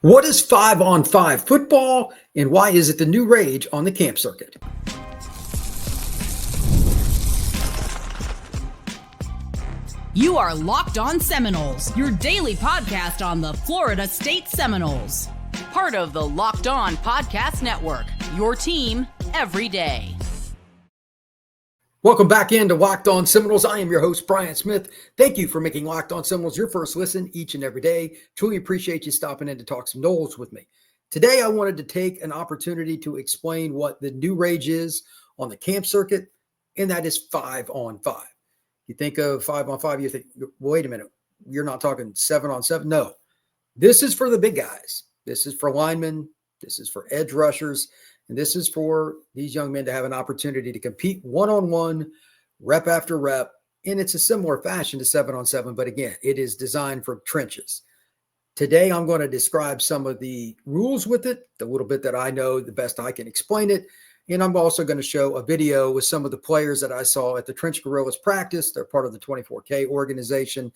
What is 5-on-5 football, and why is it the new rage on the camp circuit? You are Locked On Seminoles, your daily podcast on the Florida State Seminoles. Part of the Locked On Podcast Network, your team every day. Welcome back into Locked On Seminoles. I am your host, Brian Smith. Thank you for making Locked On Seminoles your first listen each and every day. Truly appreciate you stopping in to talk some Noles with me. Today, I wanted to take an opportunity to explain what the new rage is on the camp circuit, and that is 5-on-5. You think of 5-on-5, you think, wait a minute, you're not talking 7-on-7? No, this is for the big guys. This is for linemen. This is for edge rushers. And this is for these young men to have an opportunity to compete one-on-one, rep after rep. And it's a similar fashion to 7-on-7, but again, it is designed for trenches. Today, I'm going to describe some of the rules with it, the little bit that I know, the best I can explain it. And I'm also going to show a video with some of the players that I saw at the Trench Guerrillas practice. They're part of the 24K organization.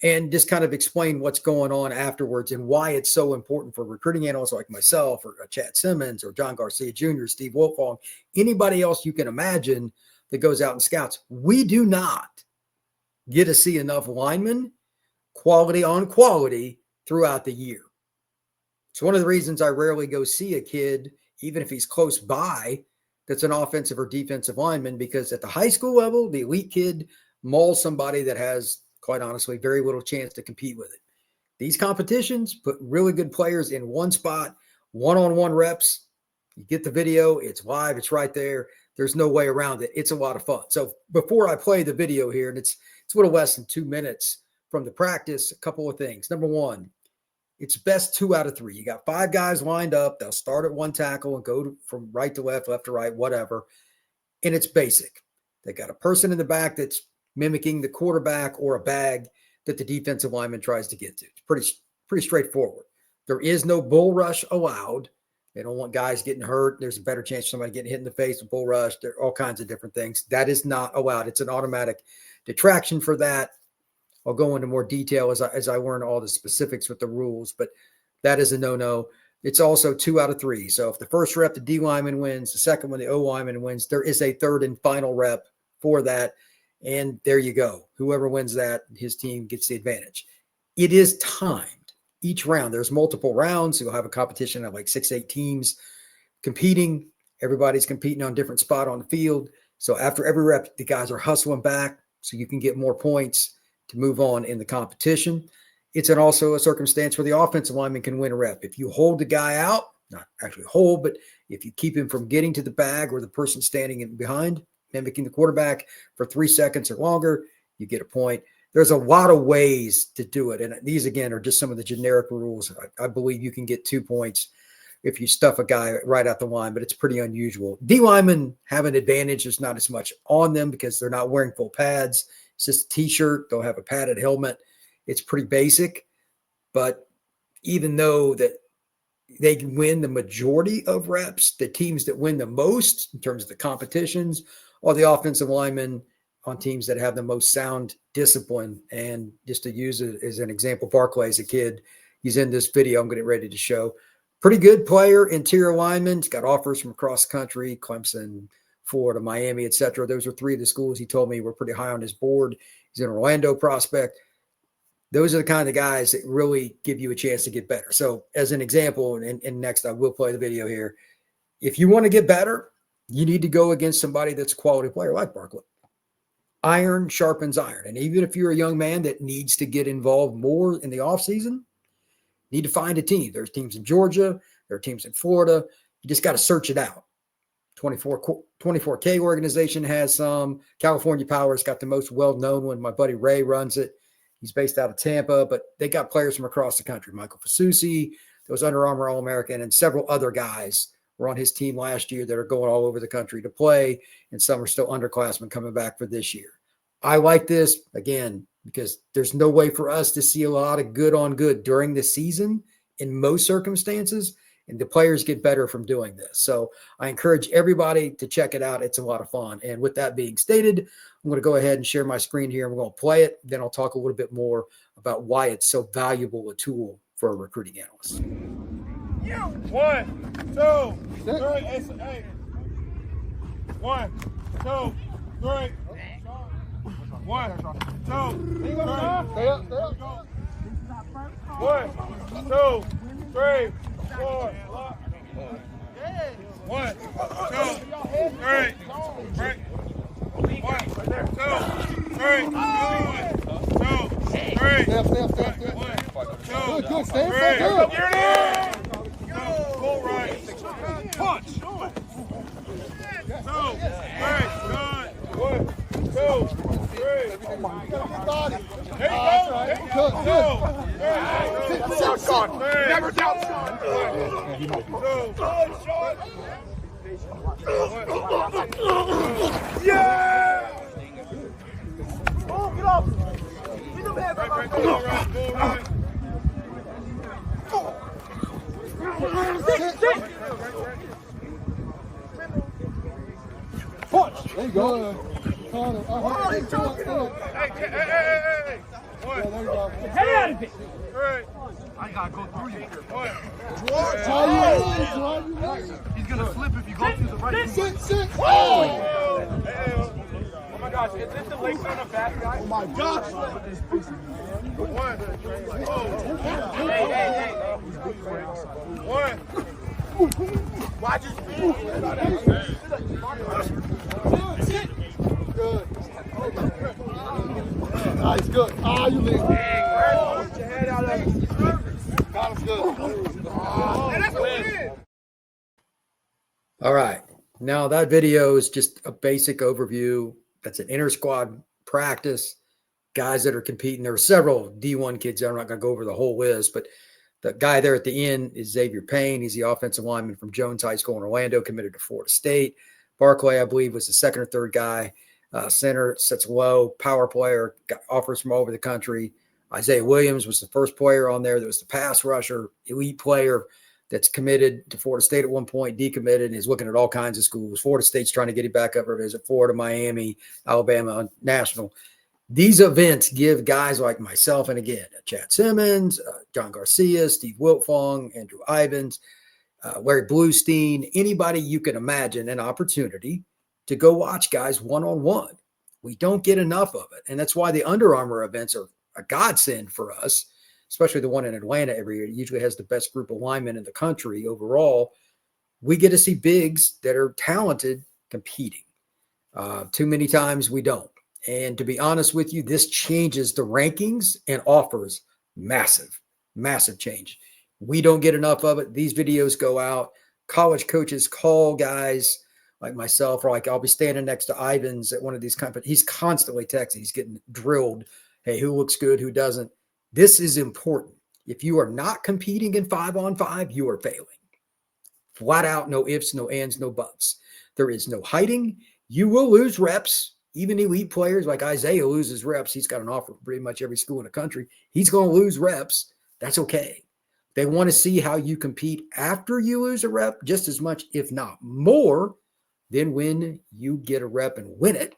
And just kind of explain what's going on afterwards and why it's so important for recruiting analysts like myself or Chad Simmons or John Garcia Jr., Steve Wolfong, anybody else you can imagine that goes out and scouts. We do not get to see enough linemen, quality on quality, throughout the year. It's one of the reasons I rarely go see a kid, even if he's close by, that's an offensive or defensive lineman, because at the high school level, the elite kid mauls somebody that has, quite honestly, very little chance to compete with it. These competitions put really good players in one spot, one-on-one reps. You get the video, it's live, it's right there. There's no way around it. It's a lot of fun. So before I play the video here, and it's a little less than 2 minutes from the practice, a couple of things. Number one, it's best 2 out of 3. You got 5 guys lined up. They'll start at one tackle and go from right to left to right, whatever. And it's basic. They got a person in the back that's mimicking the quarterback or a bag that the defensive lineman tries to get to. It's pretty straightforward. There is no bull rush allowed. They don't want guys getting hurt. There's a better chance of somebody getting hit in the face with bull rush. There are all kinds of different things. That is not allowed. It's an automatic detraction for that. I'll go into more detail as I learn all the specifics with the rules, but that is a no-no. It's also 2 out of 3. So if the first rep, the D lineman wins, the second one, the O lineman wins, there is a third and final rep for that. And there you go. Whoever wins that, his team gets the advantage. It is timed each round. There's multiple rounds. You'll have a competition of like 6-8 teams competing. Everybody's competing on a different spot on the field. So after every rep, the guys are hustling back so you can get more points to move on in the competition. It's also a circumstance where the offensive lineman can win a rep. If you hold the guy out, not actually hold, but if you keep him from getting to the bag or the person standing in behind, mimicking the quarterback for 3 seconds or longer, you get a point. There's a lot of ways to do it. And these, again, are just some of the generic rules. I believe you can get 2 points if you stuff a guy right out the line, but it's pretty unusual. D linemen have an advantage. There's not as much on them because they're not wearing full pads. It's just a t-shirt. They'll have a padded helmet. It's pretty basic. But even though that they can win the majority of reps, the teams that win the most in terms of the competitions are the offensive linemen on teams that have the most sound discipline. And just to use it as an example, Barclay is a kid. He's in this video I'm getting ready to show. Pretty good player, interior lineman. He's got offers from across the country, Clemson, Florida, Miami, etc. Those are 3 of the schools he told me were pretty high on his board. He's an Orlando prospect. Those are the kind of guys that really give you a chance to get better. So as an example, and next I will play the video here, if you want to get better, you need to go against somebody that's a quality player like Barclay. Iron sharpens iron. And even if you're a young man that needs to get involved more in the offseason, you need to find a team. There's teams in Georgia. There are teams in Florida. You just got to search it out. 24K organization has some. California Power's got the most well-known one. My buddy Ray runs it. He's based out of Tampa, but they got players from across the country. Michael Fasusi, those Under Armour All-American, and several other guys were on his team last year that are going all over the country to play, and some are still underclassmen coming back for this year. I like this, again, because there's no way for us to see a lot of good on good during the season in most circumstances, and the players get better from doing this. So I encourage everybody to check it out. It's a lot of fun. And with that being stated, I'm going to go ahead and share my screen here. I'm going to play it. Then I'll talk a little bit more about why it's so valuable a tool for a recruiting analyst. 1, 2, 3. Hey. 1, 2, 3. 1, 2, 3. Stay up. 1, 2, 3, 4. 1, 2, 3. Break. 1, 2, 3. 2, 3. Step. 1, 2, Good. Stay 3. good. Get it in. Full right. Punch. 2, 3. Good. 1, 2, 3. There you go. Good. Shot. Never doubt shot. 2. Yeah! Oh, get off! Get them hands up! Right. Punch. There you go. Hey! 1. Head out of it. 3. I gotta go through you. 1. He's gonna slip if you go to the right. Sit. Oh my gosh, is this the lake on a fast guy? Oh my gosh. 1. Hey. 1. Watch his feet. Good. Nice, good. You leave. Put your head out of it. That was good. That's a win. All right. Now that video is just a basic overview. That's an inter-squad practice. Guys that are competing. There were several D1 kids. I'm not going to go over the whole list, but the guy there at the end is Xavier Payne. He's the offensive lineman from Jones High School in Orlando, committed to Florida State. Barclay, I believe, was the second or third guy. Center, sets low, power player, got offers from all over the country. Izaiya Williams was the first player on there that was the pass rusher, elite player that's committed to Florida State at one point, decommitted, and is looking at all kinds of schools. Florida State's trying to get him back up or visit Florida, Miami, Alabama, National. These events give guys like myself, and again, Chad Simmons, John Garcia, Steve Wiltfong, Andrew Ivins, Larry Bluestein, anybody you can imagine, an opportunity to go watch guys one-on-one. We don't get enough of it. And that's why the Under Armour events are a godsend for us, especially the one in Atlanta every year. It usually has the best group of linemen in the country overall. We get to see bigs that are talented competing. Too many times we don't. And to be honest with you, this changes the rankings and offers massive change. We don't get enough of it. These videos go out. College coaches call guys like myself, or like I'll be standing next to Ivins at one of these companies. He's constantly texting. He's getting drilled. Hey, who looks good? Who doesn't? This is important. If you are not competing in 5-on-5, you are failing. Flat out, no ifs, no ands, no buts. There is no hiding. You will lose reps. Even elite players like Izaiya loses reps. He's got an offer from pretty much every school in the country. He's going to lose reps. That's okay. They want to see how you compete after you lose a rep just as much, if not more, than when you get a rep and win it,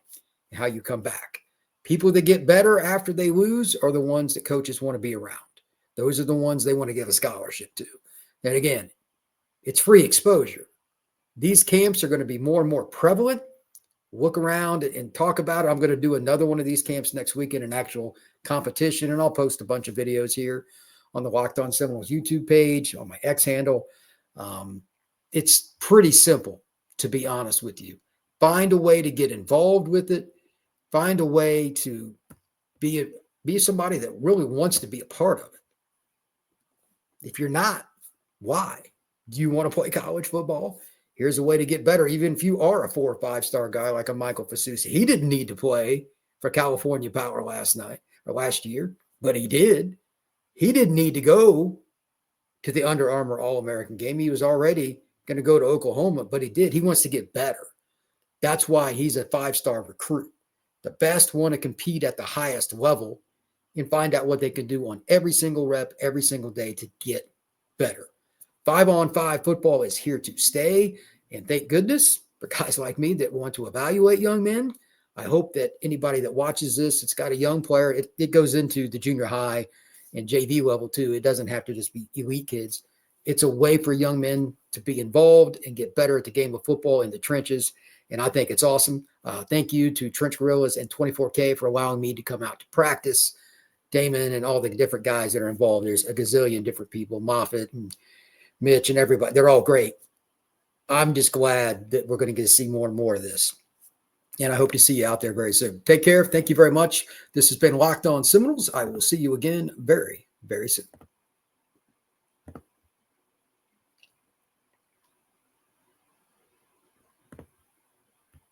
and how you come back. People that get better after they lose are the ones that coaches want to be around. Those are the ones they want to give a scholarship to. And again, it's free exposure. These camps are going to be more and more prevalent. Look around and talk about it. I'm going to do another one of these camps next week in an actual competition, and I'll post a bunch of videos here on the Locked On Seminoles YouTube page, on my X handle. It's pretty simple, to be honest with you. Find a way to get involved with it. Find a way to be somebody that really wants to be a part of it. If you're not, why? Do you want to play college football? Here's a way to get better. Even if you are a 4 or 5-star guy like a Michael Fasusi, he didn't need to play for California Power last year, but he did. He didn't need to go to the Under Armour All-American game. He was already going to go to Oklahoma, but he did. He wants to get better. That's why he's a 5-star recruit. The best want to compete at the highest level and find out what they can do on every single rep, every single day to get better. 5-on-5 football is here to stay. And thank goodness for guys like me that want to evaluate young men. I hope that anybody that watches this, it's got a young player, it goes into the junior high and JV level too. It doesn't have to just be elite kids. It's a way for young men to be involved and get better at the game of football in the trenches. And I think it's awesome. Thank you to Trench Gorillas and 24K for allowing me to come out to practice. Damon and all the different guys that are involved. There's a gazillion different people, Moffitt and Mitch and everybody. They're all great. I'm just glad that we're going to get to see more and more of this. And I hope to see you out there very soon. Take care. Thank you very much. This has been Locked On Seminoles. I will see you again very, very soon.